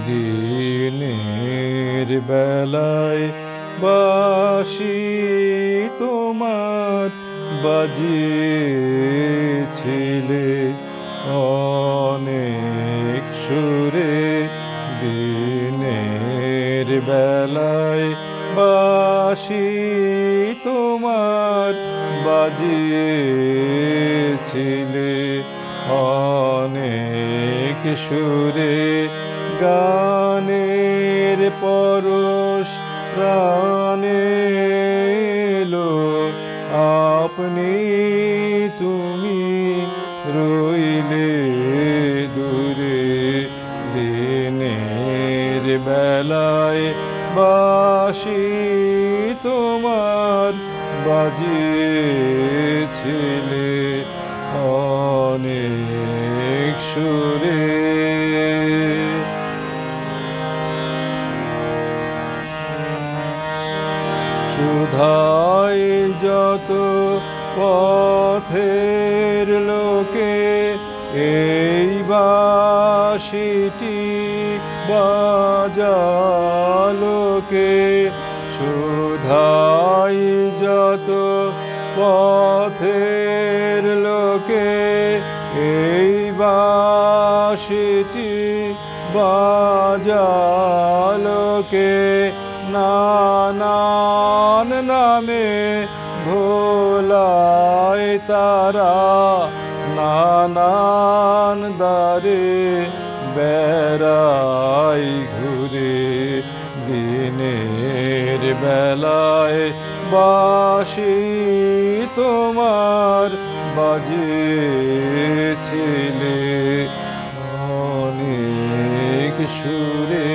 দিনের বেলায় বাঁশি তোমার বাজিয়েছিলে অনেক সুরে। দিনের বেলায় বাঁশি তোমার বাজিয়েছিলে অনেক সুরে। গানের পরশ প্রাণে এলো আপনি তুমি রইলে দূরে। দিনের বেলায় বাঁশি তোমার বাজিয়েছিলে অনেক সুরে। সুধায় যত পথের লোকে এই বাঁশিটি বাজালোকে। সুধায় যত পথের লোকে এই বাঁশিটি বাজালোকে। নানান নামে ভোলায় তারা নানান দ্বারে বেড়াই ঘুরে। দিনের বেলায় বাঁশি তোমার বাজিয়েছিলে অনেক সুরে।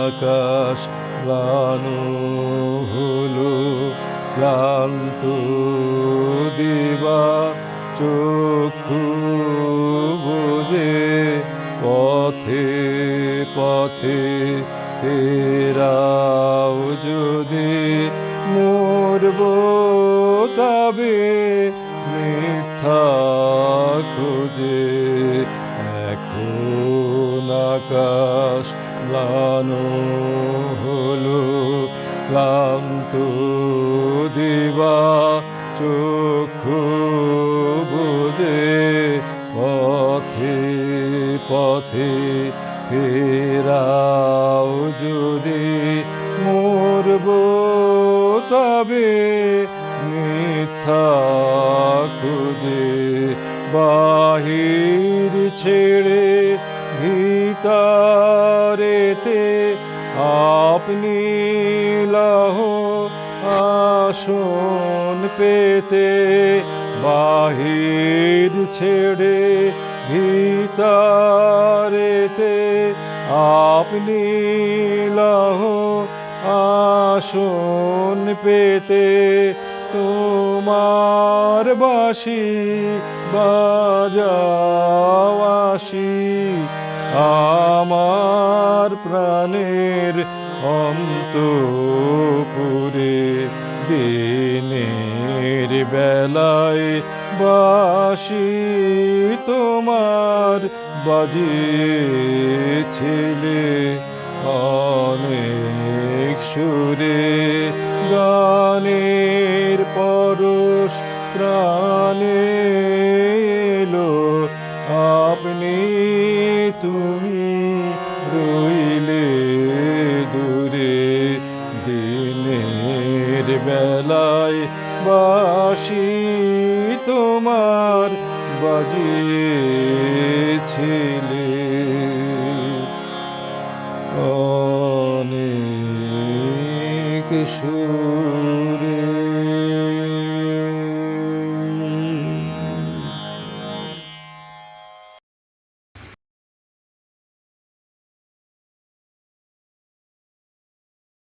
আকাশ লানো হলো ক্লান্ত দিবা চক্ষু বুজে। পথে পথে ফেরাও যদি মরব তবে মিথ্যা খুঁজে। এখন আকাশ লানো হলো ক্লান্ত দিবা চক্ষু বুজে। পথে পথে ফেরাও যদি মরব তবে মিথ্যা খুঁজে। বাহির ছেড়ে ভিতরেতে আপনি লহ আসন পেতে। বাহির ছেড়ে ভিতরেতে আপনি লহ আসন পেতে। তোমার বাঁশি বাজাও আসি আমার প্রাণের অন্তঃপুরে। দিনের বেলায় বাঁশি তোমার বাজিয়েছিলে অনেক সুরে। গানের পরশ প্রাণে এলো আপনি তুমি রইলে দূরে। দিনের বেলায় বাঁশি তোমার বাজিয়েছিলে অনেক সুরে।